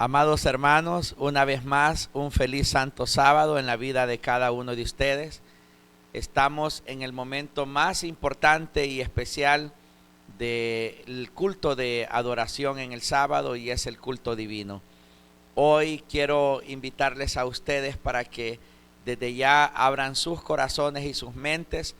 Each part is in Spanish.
Amados hermanos, una vez más, un feliz santo sábado en la vida de cada uno de ustedes. Estamos en el momento más importante y especial del culto de adoración en el sábado, y es el culto divino. Hoy quiero invitarles a ustedes para que desde ya abran sus corazones y sus mentes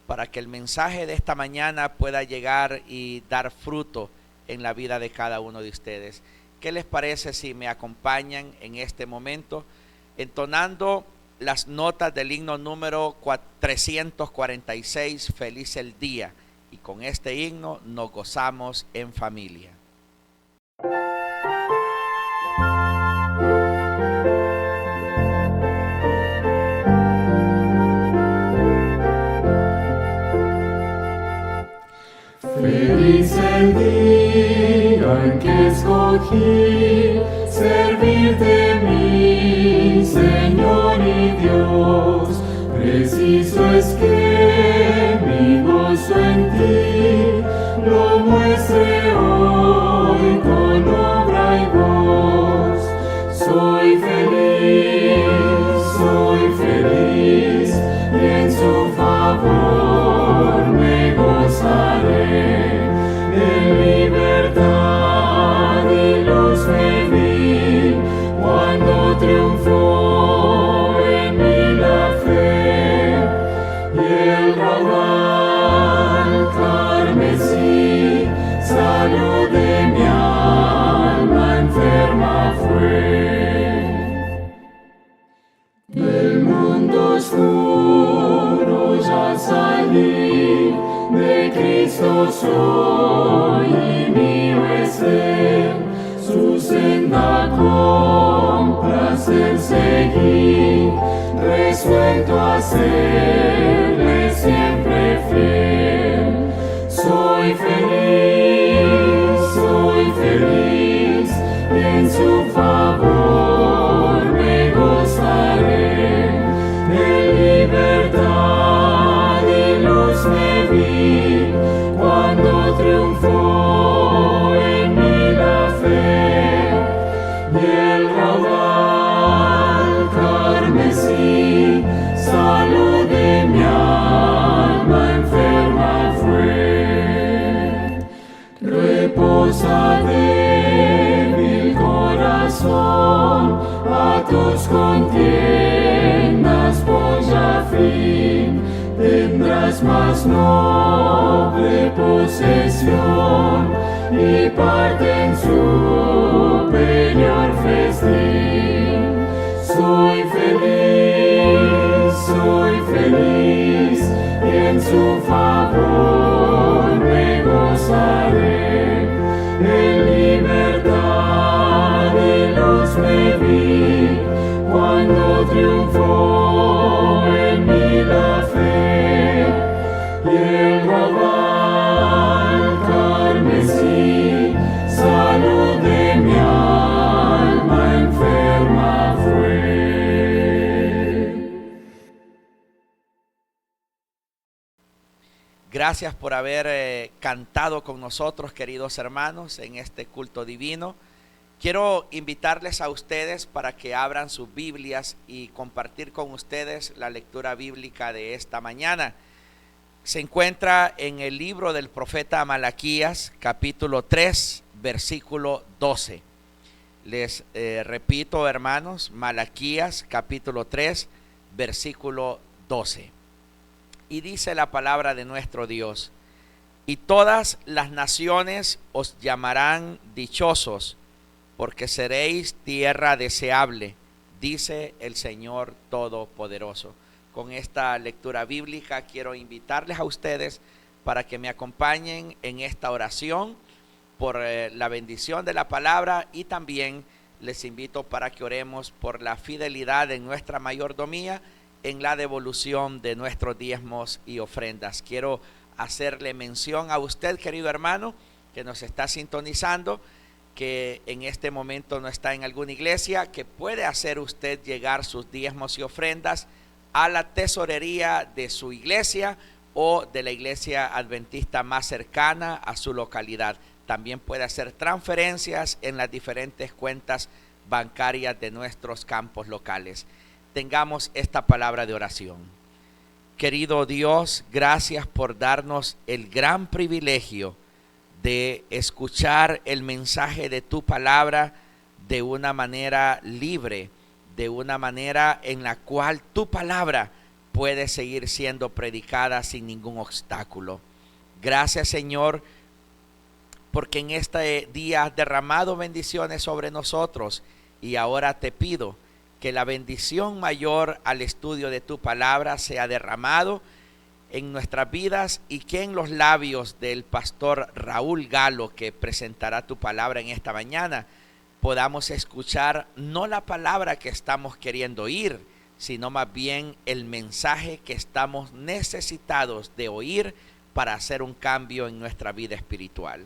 para que el mensaje de esta mañana pueda llegar y dar fruto en la vida de cada uno de ustedes. ¿Qué les parece si me acompañan en este momento entonando las notas del himno número 346, Feliz el día? Y con este himno nos gozamos en familia. Feliz el día en que escogí servirte, mi Señor y Dios. Preciso es que mi gozo en ti lo muestre hoy con obra y voz. Soy feliz y en su favor me gozaré. En libertad y luz me vi cuando triunfó en mí la fe, y el raudal carmesí salud de mi alma enferma fue. Del mundo oscuro ya salí, de Cristo soy y mío es Él, su senda con placer seguí, resuelto a serle siempre fiel. Soy feliz y en su favor me gozaré. En libertad y luz me vi cuando triunfó en mí la fe, y el raudal carmesí salud de mi alma enferma fue. Reposa débil corazón, a tus contiendas pon ya fin. Tendrás más noble posesión y parte en superior festín. Soy feliz y en su favor me gozaré. En libertad y luz me vi cuando triunfó en mí la fe, y el raudal carmesí salud de mi alma enferma fue. Gracias por haber cantado con nosotros, queridos hermanos, en este culto divino. Quiero invitarles a ustedes para que abran sus Biblias y compartir con ustedes la lectura bíblica de esta mañana. Se encuentra en el libro del profeta Malaquías, capítulo 3, versículo 12. Les repito, hermanos, Malaquías, capítulo 3, versículo 12. Y dice la palabra de nuestro Dios: y todas las naciones os llamarán dichosos, porque seréis tierra deseable, dice el Señor Todopoderoso. Con esta lectura bíblica quiero invitarles a ustedes para que me acompañen en esta oración por la bendición de la palabra, y también les invito para que oremos por la fidelidad en nuestra mayordomía en la devolución de nuestros diezmos y ofrendas. Quiero hacerle mención a usted, querido hermano, que nos está sintonizando, que en este momento no está en alguna iglesia, que puede hacer usted llegar sus diezmos y ofrendas a la tesorería de su iglesia o de la iglesia adventista más cercana a su localidad. También puede hacer transferencias en las diferentes cuentas bancarias de nuestros campos locales. Tengamos esta palabra de oración. Querido Dios, gracias por darnos el gran privilegio de escuchar el mensaje de tu palabra de una manera libre, de una manera en la cual tu palabra puede seguir siendo predicada sin ningún obstáculo. Gracias, Señor, porque en este día has derramado bendiciones sobre nosotros, y ahora te pido que la bendición mayor al estudio de tu palabra sea derramado en nuestras vidas, y que en los labios del pastor Raúl Galo, que presentará tu palabra en esta mañana, podamos escuchar no la palabra que estamos queriendo oír, sino más bien el mensaje que estamos necesitados de oír para hacer un cambio en nuestra vida espiritual.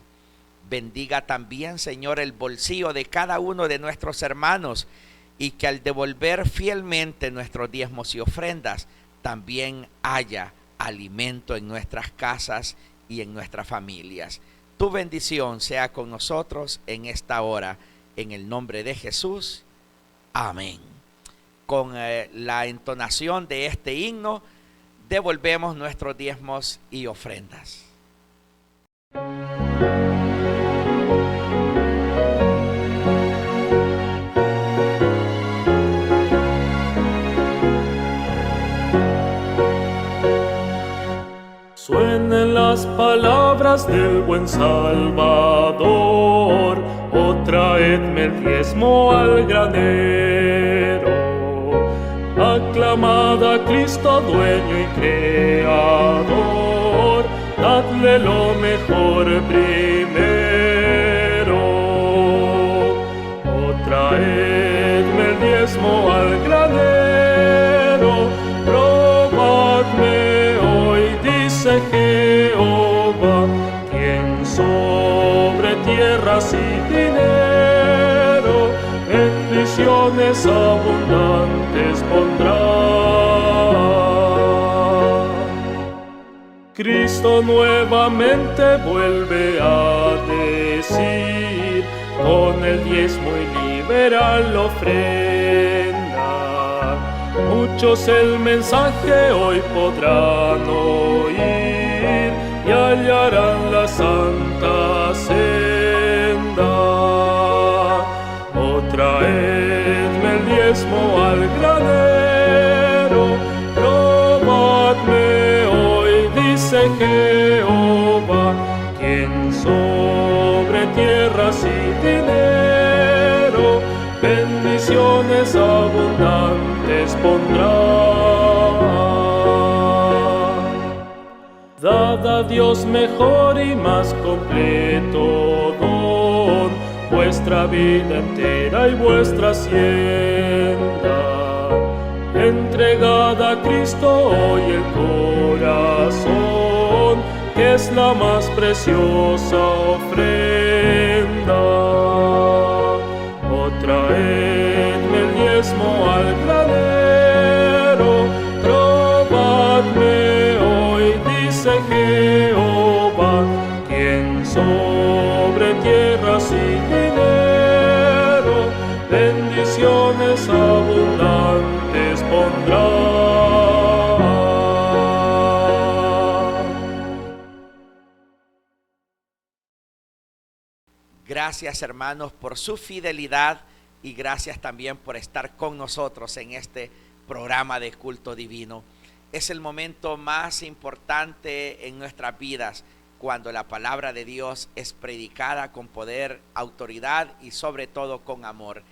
Bendiga también, Señor, el bolsillo de cada uno de nuestros hermanos, y que al devolver fielmente nuestros diezmos y ofrendas, también haya alimento en nuestras casas y en nuestras familias. Tu bendición sea con nosotros en esta hora, en el nombre de Jesús. Amén. Con la entonación de este himno, devolvemos nuestros diezmos y ofrendas. Suenen las palabras del buen Salvador, oh traedme el diezmo al granero. Aclamad a Cristo, dueño y creador, dadle lo mejor primero. Oh traedme el diezmo al granero, probadme hoy, dice Jehová, quien sobre tierras y dinero bendiciones abundantes pondrá. Cristo nuevamente vuelve a decir, con el diezmo y liberal ofrenda, muchos el mensaje hoy podrán oír y hallarán la santa senda. Oh, traedme el diezmo al granero, probadme hoy, dice Jehová, quien sobre tierras y dinero bendiciones abundantes pondrá. Dad a Dios mejor y más completo don, vuestra vida entera y vuestra hacienda. Entregad a Cristo hoy el corazón, que es la más preciosa ofrenda. Oh, traedme el diezmo al granero, probadme hoy, dice Jehová, quien sobre tierras y dinero bendiciones abundantes pondrá. Gracias, hermanos, por su fidelidad, y gracias también por estar con nosotros en este programa de culto divino. Es el momento más importante en nuestras vidas, cuando la palabra de Dios es predicada con poder, autoridad y sobre todo con amor.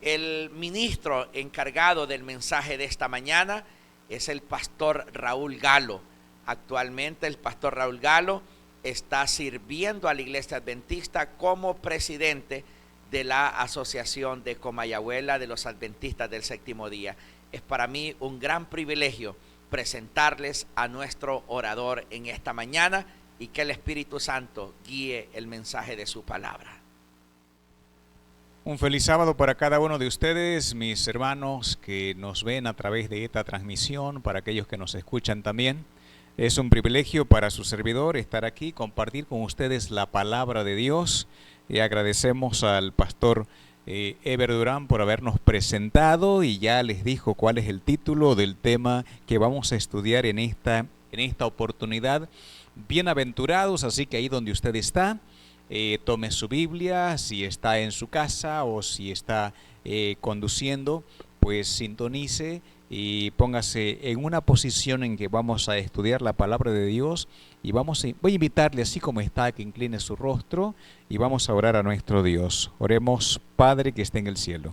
El ministro encargado del mensaje de esta mañana es el pastor Raúl Galo. Actualmente el pastor Raúl Galo está sirviendo a la Iglesia Adventista como presidente de la Asociación de Comayagüela de los Adventistas del Séptimo Día. Es para mí un gran privilegio presentarles a nuestro orador en esta mañana, y que el Espíritu Santo guíe el mensaje de su palabra. Un feliz sábado para cada uno de ustedes, mis hermanos que nos ven a través de esta transmisión, para aquellos que nos escuchan también. Es un privilegio para su servidor estar aquí, compartir con ustedes la palabra de Dios, y agradecemos al pastor Ever Durán por habernos presentado y ya les dijo cuál es el título del tema que vamos a estudiar en esta oportunidad. Bienaventurados, así que ahí donde usted está, tome su Biblia, si está en su casa o si está conduciendo, pues sintonice y póngase en una posición en que vamos a estudiar la palabra de Dios y voy a invitarle, así como está, a que incline su rostro y vamos a orar a nuestro Dios. Oremos. Padre que está en el cielo,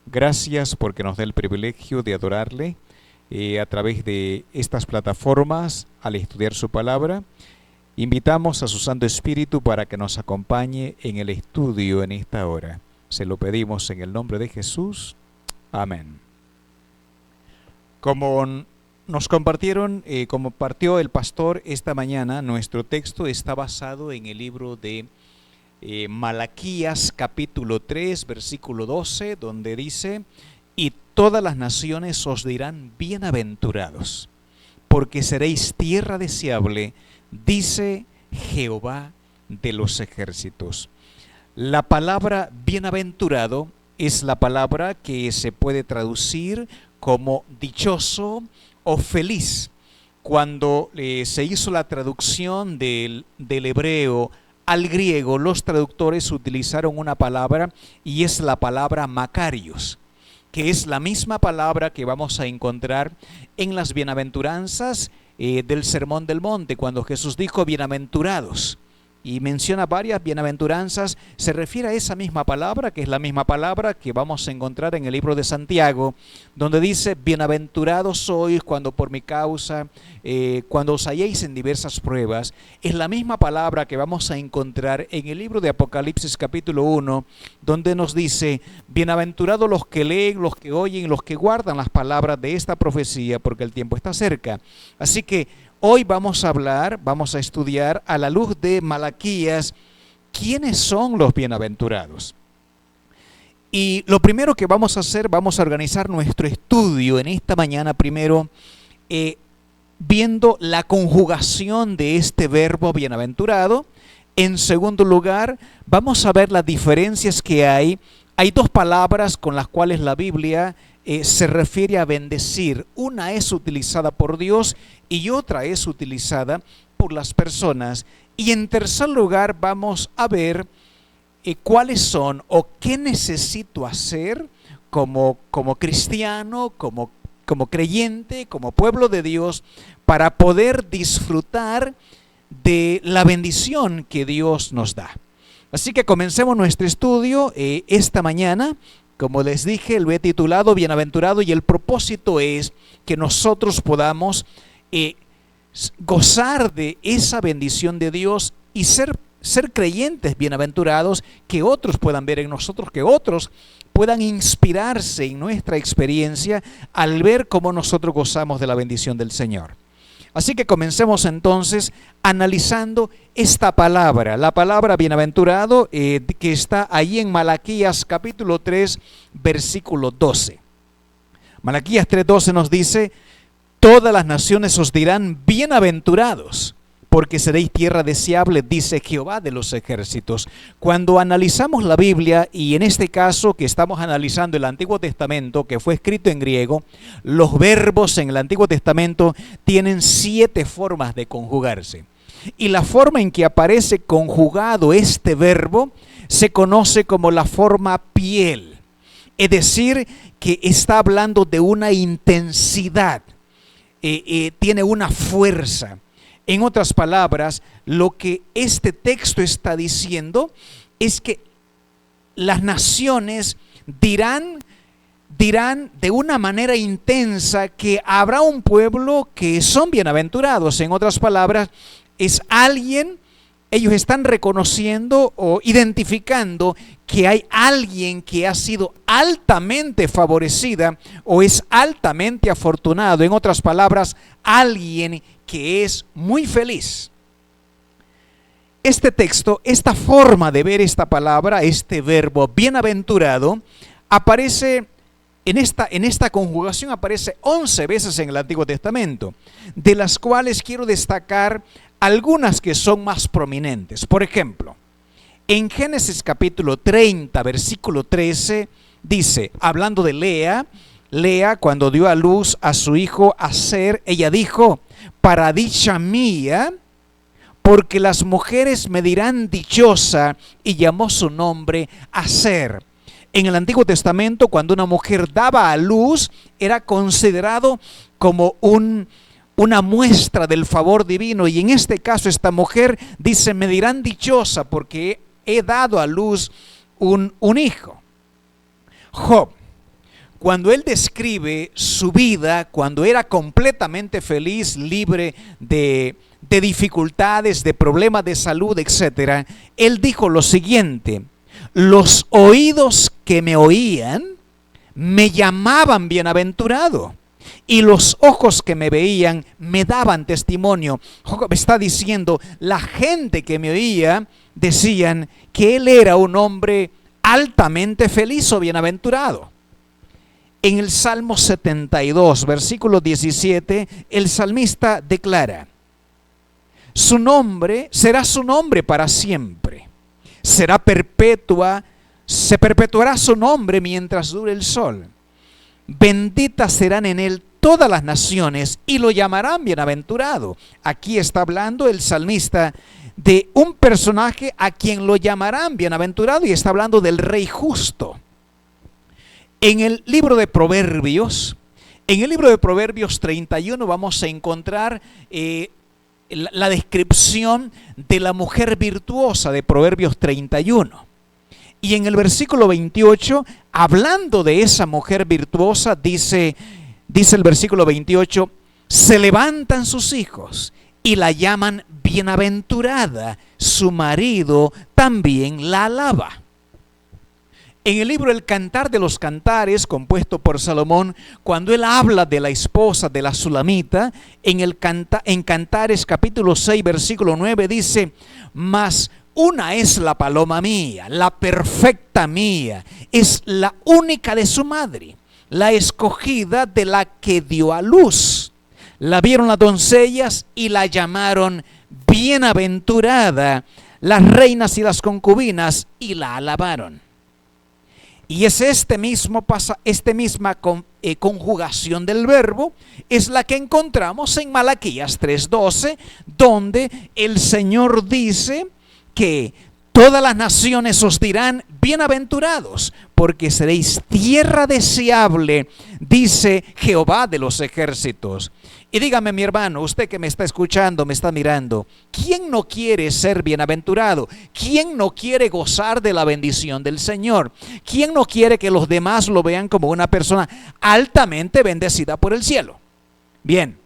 gracias porque nos da el privilegio de adorarle a través de estas plataformas al estudiar su palabra. Invitamos a su Santo Espíritu para que nos acompañe en el estudio en esta hora. Se lo pedimos en el nombre de Jesús. Amén. Como nos compartió el pastor esta mañana, nuestro texto está basado en el libro de Malaquías capítulo 3, versículo 12, donde dice: y todas las naciones os dirán bienaventurados, porque seréis tierra deseable, dice Jehová de los ejércitos. La palabra bienaventurado es la palabra que se puede traducir como dichoso o feliz. Cuando se hizo la traducción del hebreo al griego, los traductores utilizaron una palabra y es la palabra Macarios, que es la misma palabra que vamos a encontrar en las bienaventuranzas del Sermón del Monte, cuando Jesús dijo bienaventurados. Y menciona varias bienaventuranzas, se refiere a esa misma palabra, que es la misma palabra que vamos a encontrar en el libro de Santiago, donde dice: bienaventurados sois cuando por mi causa, cuando os halléis en diversas pruebas. Es la misma palabra que vamos a encontrar en el libro de Apocalipsis capítulo 1, donde nos dice: bienaventurados los que leen, los que oyen, los que guardan las palabras de esta profecía, porque el tiempo está cerca. Así que hoy vamos a estudiar a la luz de Malaquías quiénes son los bienaventurados. Y lo primero que vamos a hacer, vamos a organizar nuestro estudio en esta mañana primero viendo la conjugación de este verbo bienaventurado. En segundo lugar, vamos a ver las diferencias que hay. Hay dos palabras con las cuales la Biblia se refiere a bendecir. Una es utilizada por Dios y otra es utilizada por las personas. Y en tercer lugar vamos a ver cuáles son o qué necesito hacer como cristiano, como creyente, como pueblo de Dios, para poder disfrutar de la bendición que Dios nos da. Así que comencemos nuestro estudio esta mañana. Como les dije, lo he titulado Bienaventurado, y el propósito es que nosotros podamos gozar de esa bendición de Dios y ser creyentes bienaventurados, que otros puedan ver en nosotros, que otros puedan inspirarse en nuestra experiencia al ver cómo nosotros gozamos de la bendición del Señor. Así que comencemos entonces analizando esta palabra, la palabra bienaventurado que está ahí en Malaquías capítulo 3, versículo 12. Malaquías 3:12 nos dice: todas las naciones os dirán bienaventurados, porque seréis tierra deseable, dice Jehová de los ejércitos. Cuando analizamos la Biblia, y en este caso que estamos analizando el Antiguo Testamento, que fue escrito en griego, los verbos en el Antiguo Testamento tienen 7 formas de conjugarse. Y la forma en que aparece conjugado este verbo se conoce como la forma piel. Es decir, que está hablando de una intensidad, tiene una fuerza. En otras palabras, lo que este texto está diciendo es que las naciones dirán de una manera intensa que habrá un pueblo que son bienaventurados. En otras palabras, es alguien, ellos están reconociendo o identificando que hay alguien que ha sido altamente favorecida o es altamente afortunado. En otras palabras, alguien que es muy feliz. Este texto, esta forma de ver esta palabra, este verbo bienaventurado, aparece en esta conjugación, aparece 11 veces en el Antiguo Testamento, de las cuales quiero destacar algunas que son más prominentes. Por ejemplo, En Génesis capítulo 30, versículo 13, dice, hablando de Lea, cuando dio a luz a su hijo Aser, ella dijo, para dicha mía, porque las mujeres me dirán dichosa, y llamó su nombre Aser. En el Antiguo Testamento, cuando una mujer daba a luz, era considerado como una muestra del favor divino, y en este caso esta mujer dice, me dirán dichosa porque he dado a luz un hijo. Job, cuando él describe su vida, cuando era completamente feliz, libre de dificultades, de problemas de salud, etc., él dijo lo siguiente, los oídos que me oían me llamaban bienaventurado, y los ojos que me veían me daban testimonio. Job está diciendo, la gente que me oía decían que él era un hombre altamente feliz o bienaventurado. En el Salmo 72, versículo 17, el salmista declara, su nombre será su nombre para siempre, se perpetuará su nombre mientras dure el sol. Benditas serán en él todas las naciones y lo llamarán bienaventurado. Aquí está hablando el salmista de un personaje a quien lo llamarán bienaventurado, y está hablando del rey justo. En el libro de Proverbios 31 vamos a encontrar la descripción de la mujer virtuosa de Proverbios 31. Y en el versículo 28, hablando de esa mujer virtuosa, dice el versículo 28, se levantan sus hijos y la llaman bienaventurada, su marido también la alaba. En el libro El Cantar de los Cantares, compuesto por Salomón, cuando él habla de la esposa de la Sulamita, en Cantares capítulo 6, versículo 9, dice, mas una es la paloma mía, la perfecta mía, es la única de su madre, la escogida de la que dio a luz. La vieron las doncellas y la llamaron bienaventurada, las reinas y las concubinas, y la alabaron. Y es esta misma conjugación del verbo, es la que encontramos en Malaquías 3:12, donde el Señor dice que todas las naciones os dirán bienaventurados, porque seréis tierra deseable, dice Jehová de los ejércitos. Y dígame, mi hermano, usted que me está escuchando, me está mirando, ¿quién no quiere ser bienaventurado? ¿Quién no quiere gozar de la bendición del Señor? ¿Quién no quiere que los demás lo vean como una persona altamente bendecida por el cielo? Bien,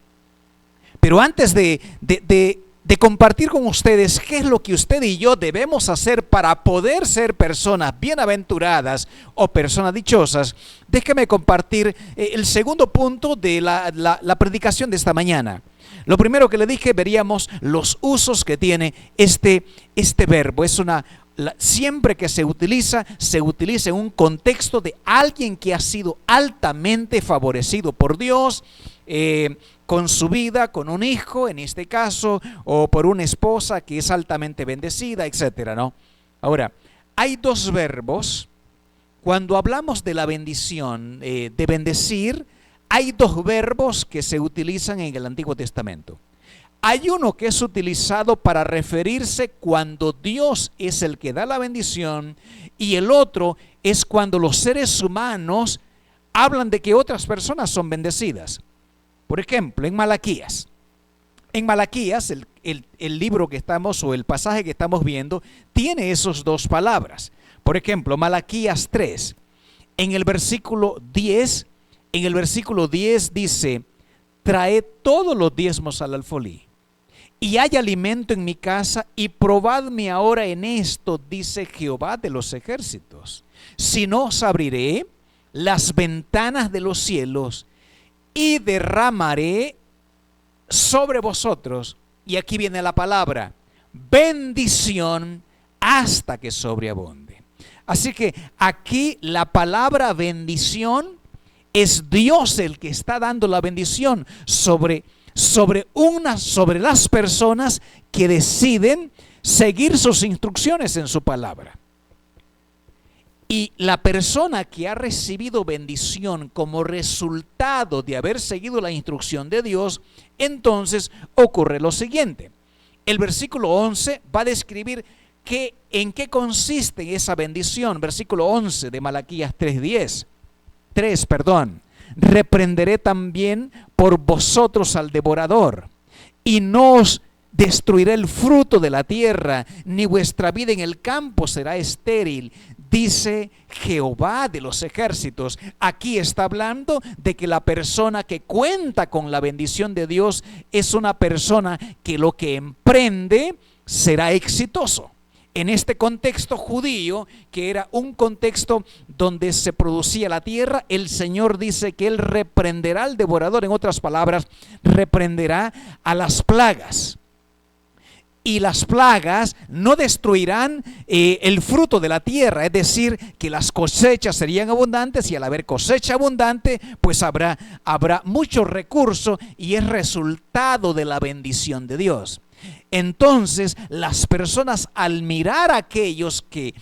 pero antes de compartir con ustedes qué es lo que usted y yo debemos hacer para poder ser personas bienaventuradas o personas dichosas, déjeme compartir el segundo punto de la predicación de esta mañana. Lo primero que le dije, veríamos los usos que tiene este verbo. Siempre que se utiliza en un contexto de alguien que ha sido altamente favorecido por Dios, con su vida, con un hijo en este caso, o por una esposa que es altamente bendecida, etcétera, ¿no? Ahora, hay dos verbos. Cuando hablamos de la bendición, de bendecir, hay dos verbos que se utilizan en el Antiguo Testamento. Hay uno que es utilizado para referirse cuando Dios es el que da la bendición, y el otro es cuando los seres humanos hablan de que otras personas son bendecidas. Por ejemplo, en Malaquías, el libro que estamos, o el pasaje que estamos viendo, tiene esas dos palabras. Por ejemplo, Malaquías 3, en el versículo 10 dice, traed todos los diezmos al alfolí, y hay alimento en mi casa, y probadme ahora en esto, dice Jehová de los ejércitos, si no os abriré las ventanas de los cielos, y derramaré sobre vosotros, y aquí viene la palabra, bendición, hasta que sobreabunde. Así que aquí la palabra bendición es Dios el que está dando la bendición sobre sobre las personas que deciden seguir sus instrucciones en su palabra. Y la persona que ha recibido bendición como resultado de haber seguido la instrucción de Dios, entonces ocurre lo siguiente. El versículo 11 va a describir en qué consiste esa bendición. Versículo 11 de Malaquías 3. Reprenderé también por vosotros al devorador, y no os destruiré el fruto de la tierra, ni vuestra vida en el campo será estéril, dice Jehová de los ejércitos. Aquí está hablando de que la persona que cuenta con la bendición de Dios es una persona que lo que emprende será exitoso. En este contexto judío, que era un contexto donde se producía la tierra, el Señor dice que Él reprenderá al devorador. En otras palabras, reprenderá a las plagas. Y las plagas no destruirán el fruto de la tierra, es decir, que las cosechas serían abundantes, y al haber cosecha abundante, pues habrá mucho recurso, y es resultado de la bendición de Dios. Entonces, las personas, al mirar a aquellos que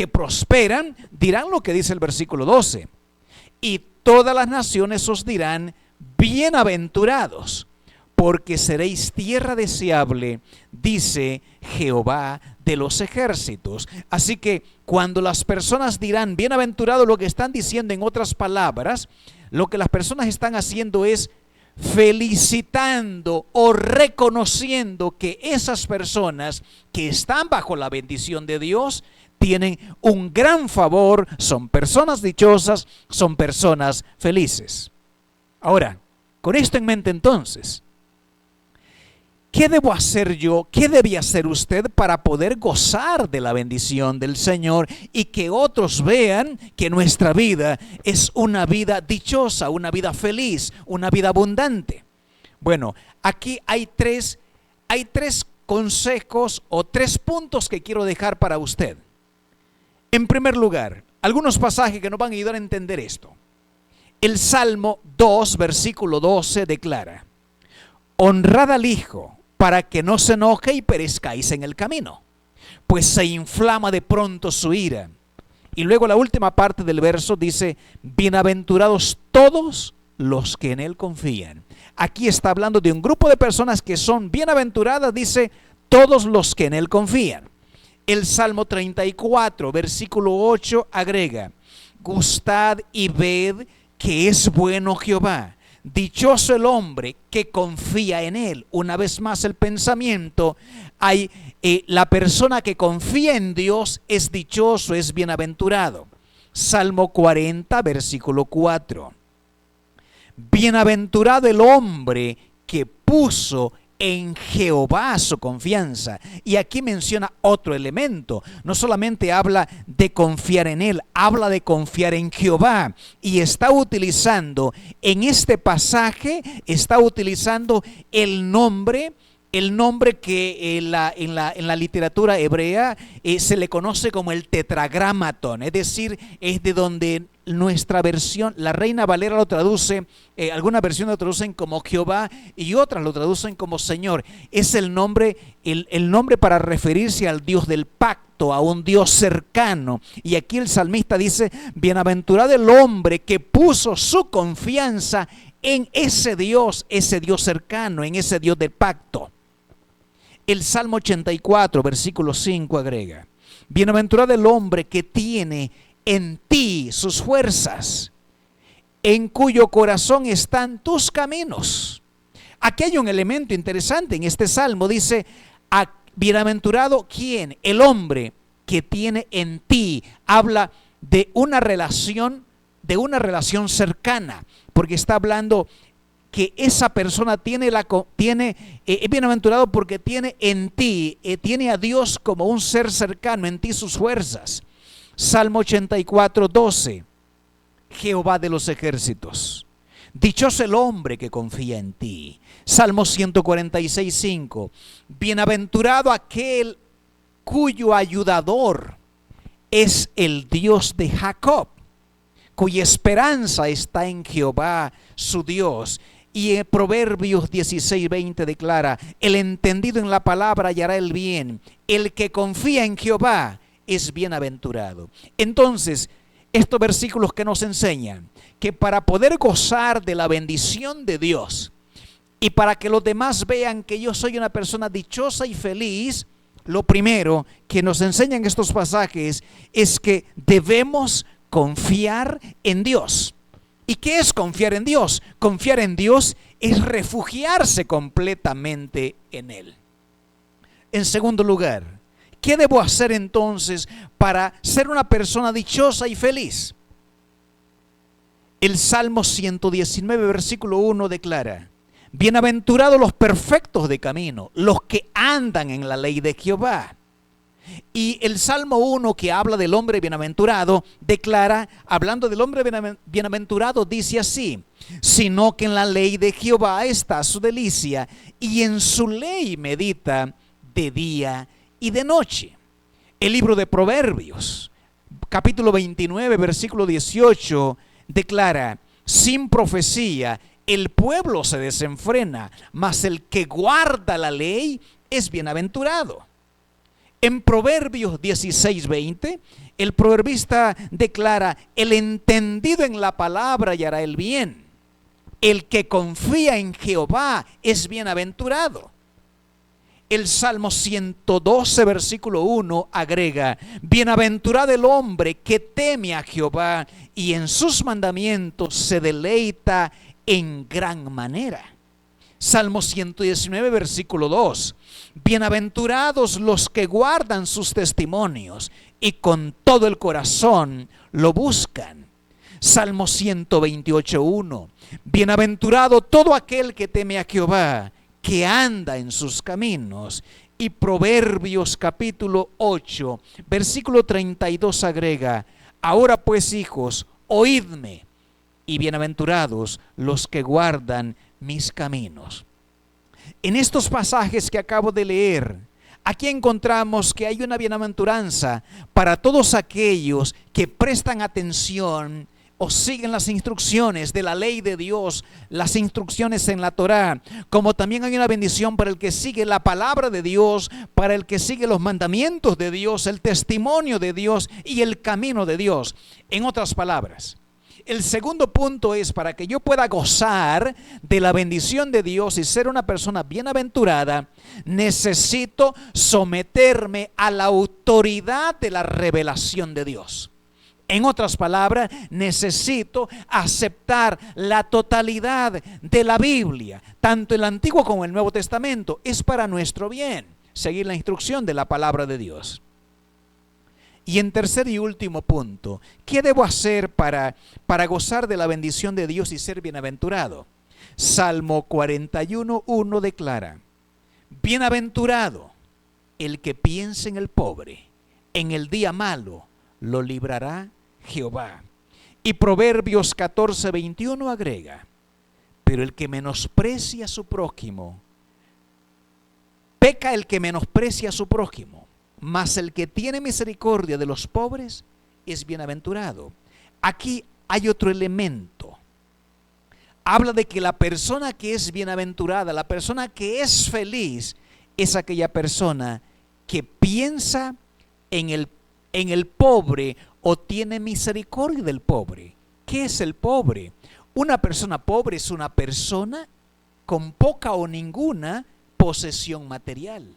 prosperan, dirán lo que dice el versículo 12: y todas las naciones os dirán, bienaventurados, porque seréis tierra deseable, dice Jehová de los ejércitos. Así que cuando las personas dirán bienaventurado, lo que están diciendo, en otras palabras, lo que las personas están haciendo es felicitando o reconociendo que esas personas que están bajo la bendición de Dios tienen un gran favor, son personas dichosas, son personas felices. Ahora, con esto en mente entonces, ¿qué debo hacer yo? ¿Qué debía hacer usted para poder gozar de la bendición del Señor y que otros vean que nuestra vida es una vida dichosa, una vida feliz, una vida abundante? Bueno, aquí hay tres consejos o 3 puntos que quiero dejar para usted. En primer lugar, algunos pasajes que nos van a ayudar a entender esto. El Salmo 2, versículo 12 declara: honrad al Hijo, para que no se enoje y perezcáis en el camino, pues se inflama de pronto su ira. Y luego la última parte del verso dice: bienaventurados todos los que en él confían. Aquí está hablando de un grupo de personas que son bienaventuradas, dice, todos los que en él confían. El Salmo 34, versículo 8 agrega: gustad y ved que es bueno Jehová. Dichoso el hombre que confía en él. Una vez más el pensamiento, la persona que confía en Dios es dichoso, es bienaventurado. Salmo 40, versículo 4. Bienaventurado el hombre que puso en Jehová su confianza. Y aquí menciona otro elemento. No solamente habla de confiar en él, habla de confiar en Jehová. Y está utilizando, en este pasaje, está utilizando el nombre que en la literatura hebrea se le conoce como el tetragramaton, es decir, es de donde nuestra versión, la Reina Valera lo traduce, algunas versiones lo traducen como Jehová y otras lo traducen como Señor. Es el nombre para referirse al Dios del pacto, a un Dios cercano. Y aquí el salmista dice: bienaventurado el hombre que puso su confianza en ese Dios cercano, en ese Dios del pacto. El Salmo 84, versículo 5 agrega: bienaventurado el hombre que tiene en ti sus fuerzas, en cuyo corazón están tus caminos. Aquí hay un elemento interesante en este salmo. Dice: bienaventurado ¿quién? El hombre que tiene en ti. Habla de una relación cercana, porque está hablando que esa persona es bienaventurado porque tiene en ti, tiene a Dios como un ser cercano, en ti sus fuerzas. Salmo 84, 12. Jehová de los ejércitos, dichoso el hombre que confía en ti. Salmo 146, 5. Bienaventurado aquel cuyo ayudador es el Dios de Jacob, cuya esperanza está en Jehová su Dios. Y en Proverbios 16:20 declara: el entendido en la palabra hallará el bien. El que confía en Jehová es bienaventurado. Entonces, estos versículos que nos enseñan que para poder gozar de la bendición de Dios y para que los demás vean que yo soy una persona dichosa y feliz, lo primero que nos enseñan estos pasajes es que debemos confiar en Dios. ¿Y qué es confiar en Dios? Confiar en Dios es refugiarse completamente en Él. En segundo lugar, ¿qué debo hacer entonces para ser una persona dichosa y feliz? El Salmo 119, versículo 1 declara: bienaventurados los perfectos de camino, los que andan en la ley de Jehová. Y el Salmo 1, que habla del hombre bienaventurado, declara, hablando del hombre bienaventurado, dice así: sino que en la ley de Jehová está su delicia, y en su ley medita de día y de noche. El libro de Proverbios, capítulo 29, versículo 18, declara: sin profecía el pueblo se desenfrena, mas el que guarda la ley es bienaventurado. En Proverbios 16:20, el proverbista declara: el entendido en la palabra hallará el bien. El que confía en Jehová es bienaventurado. El Salmo 112, versículo 1 agrega: bienaventurado el hombre que teme a Jehová y en sus mandamientos se deleita en gran manera. Salmo 119, versículo 2: bienaventurados los que guardan sus testimonios y con todo el corazón lo buscan. Salmo 128, 1: bienaventurado todo aquel que teme a Jehová, que anda en sus caminos. Y Proverbios capítulo 8, versículo 32 agrega: ahora pues, hijos, oídme, y bienaventurados los que guardan mis caminos. En estos pasajes que acabo de leer, aquí encontramos que hay una bienaventuranza para todos aquellos que prestan atención o siguen las instrucciones de la ley de Dios, las instrucciones en la Torá, como también hay una bendición para el que sigue la palabra de Dios, para el que sigue los mandamientos de Dios, el testimonio de Dios y el camino de Dios. En otras palabras, el segundo punto es: para que yo pueda gozar de la bendición de Dios y ser una persona bienaventurada, necesito someterme a la autoridad de la revelación de Dios. En otras palabras, necesito aceptar la totalidad de la Biblia, tanto el Antiguo como el Nuevo Testamento. Es para nuestro bien seguir la instrucción de la palabra de Dios. Y en tercer y último punto, ¿qué debo hacer para gozar de la bendición de Dios y ser bienaventurado? Salmo 41, 1 declara: bienaventurado el que piensa en el pobre, en el día malo lo librará Jehová. Y Proverbios 14, 21 agrega: pero el que menosprecia a su prójimo, peca el que menosprecia a su prójimo, mas el que tiene misericordia de los pobres es bienaventurado. Aquí hay otro elemento. Habla de que la persona que es bienaventurada, la persona que es feliz, es aquella persona que piensa en el pobre o tiene misericordia del pobre. ¿Qué es el pobre? Una persona pobre es una persona con poca o ninguna posesión material,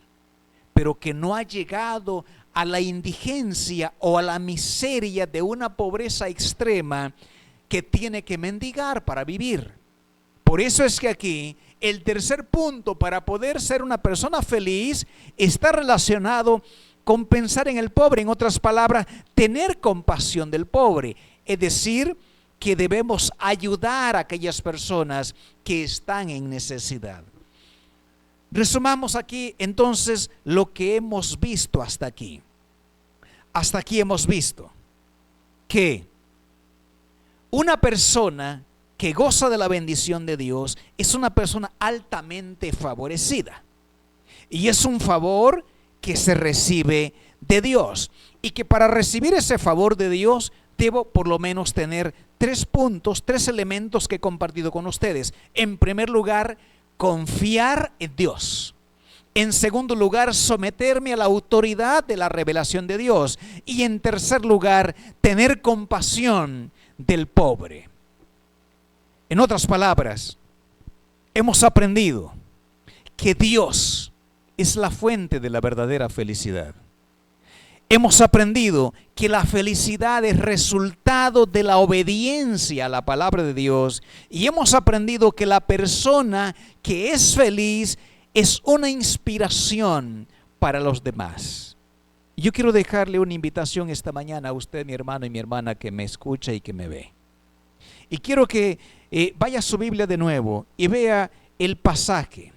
pero que no ha llegado a la indigencia o a la miseria de una pobreza extrema que tiene que mendigar para vivir. Por eso es que aquí el tercer punto para poder ser una persona feliz está relacionado con pensar en el pobre. En otras palabras, tener compasión del pobre. Es decir, que debemos ayudar a aquellas personas que están en necesidad. Resumamos aquí entonces lo que hemos visto hasta aquí. Hasta aquí hemos visto que una persona que goza de la bendición de Dios es una persona altamente favorecida. Y es un favor que se recibe de Dios. Y que para recibir ese favor de Dios debo por lo menos tener 3 puntos, 3 elementos que he compartido con ustedes. En primer lugar, confiar en Dios. En segundo lugar, someterme a la autoridad de la revelación de Dios. Y en tercer lugar, tener compasión del pobre. En otras palabras, hemos aprendido que Dios es la fuente de la verdadera felicidad. Hemos aprendido que la felicidad es resultado de la obediencia a la palabra de Dios. Y hemos aprendido que la persona que es feliz es una inspiración para los demás. Yo quiero dejarle una invitación esta mañana a usted, mi hermano y mi hermana, que me escucha y que me ve. Y quiero que vaya a su Biblia de nuevo y vea el pasaje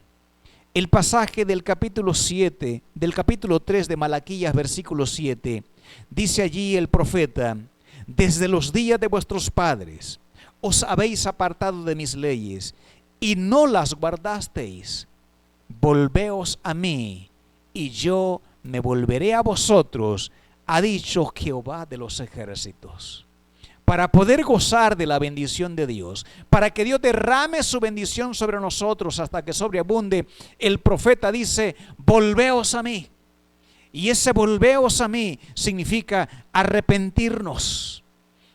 del capítulo 7, del capítulo 3 de Malaquías, versículo 7. Dice allí el profeta: desde los días de vuestros padres os habéis apartado de mis leyes y no las guardasteis. Volveos a mí y yo me volveré a vosotros, ha dicho Jehová de los ejércitos. Para poder gozar de la bendición de Dios, para que Dios derrame su bendición sobre nosotros hasta que sobreabunde, el profeta dice: volveos a mí. Y ese volveos a mí significa arrepentirnos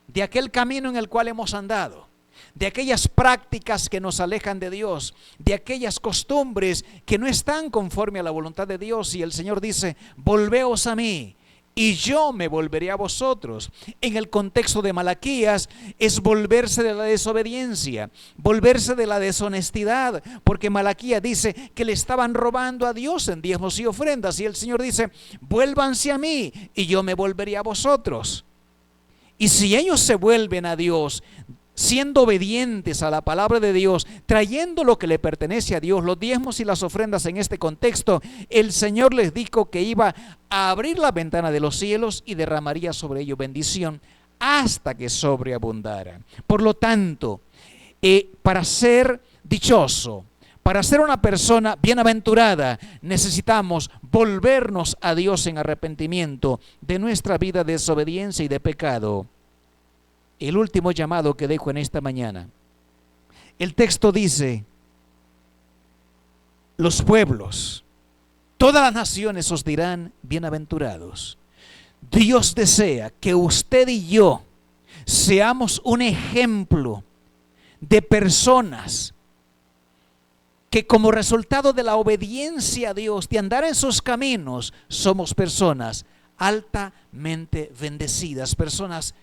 de aquel camino en el cual hemos andado, de aquellas prácticas que nos alejan de Dios, de aquellas costumbres que no están conforme a la voluntad de Dios. Y el Señor dice: volveos a mí y yo me volveré a vosotros. En el contexto de Malaquías es volverse de la desobediencia, volverse de la deshonestidad, porque Malaquías dice que le estaban robando a Dios en diezmos y ofrendas, y el Señor dice: vuélvanse a mí y yo me volveré a vosotros. Y si ellos se vuelven a Dios, siendo obedientes a la palabra de Dios, trayendo lo que le pertenece a Dios, los diezmos y las ofrendas en este contexto, el Señor les dijo que iba a abrir la ventana de los cielos y derramaría sobre ellos bendición hasta que sobreabundara. Por lo tanto, para ser dichoso, para ser una persona bienaventurada, necesitamos volvernos a Dios en arrepentimiento de nuestra vida de desobediencia y de pecado. El último llamado que dejo en esta mañana. El texto dice: los pueblos, todas las naciones os dirán bienaventurados. Dios desea que usted y yo seamos un ejemplo de personas que, como resultado de la obediencia a Dios, de andar en sus caminos, somos personas altamente bendecidas, personas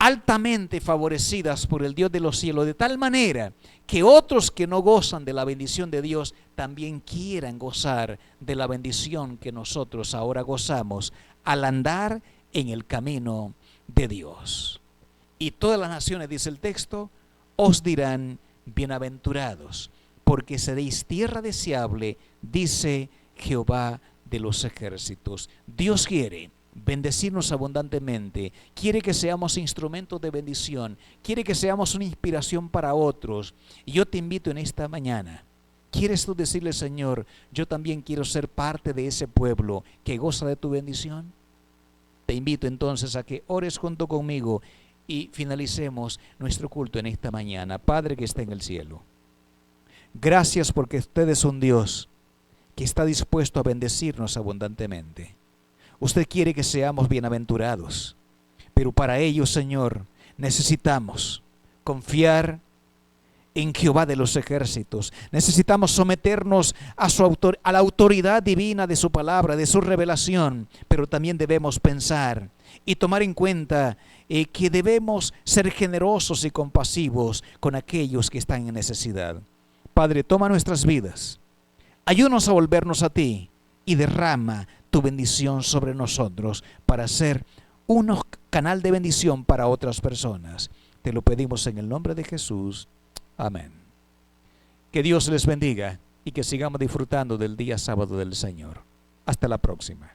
altamente favorecidas por el Dios de los cielos, de tal manera que otros que no gozan de la bendición de Dios también quieran gozar de la bendición que nosotros ahora gozamos al andar en el camino de Dios. Y todas las naciones, dice el texto, os dirán bienaventurados, porque seréis tierra deseable, dice Jehová de los ejércitos. Dios quiere bendecirnos abundantemente, quiere que seamos instrumentos de bendición, quiere que seamos una inspiración para otros. Y yo te invito en esta mañana, ¿quieres tú decirle: Señor, yo también quiero ser parte de ese pueblo que goza de tu bendición? Te invito entonces a que ores junto conmigo y finalicemos nuestro culto en esta mañana. Padre que está en el cielo, gracias porque usted es un Dios que está dispuesto a bendecirnos abundantemente. Usted quiere que seamos bienaventurados, pero para ello, Señor, necesitamos confiar en Jehová de los ejércitos. Necesitamos someternos a la autoridad divina de su palabra, de su revelación, pero también debemos pensar y tomar en cuenta que debemos ser generosos y compasivos con aquellos que están en necesidad. Padre, toma nuestras vidas, ayúdanos a volvernos a ti y derrama tu bendición sobre nosotros para ser un canal de bendición para otras personas. Te lo pedimos en el nombre de Jesús. Amén. Que Dios les bendiga y que sigamos disfrutando del día sábado del Señor. Hasta la próxima.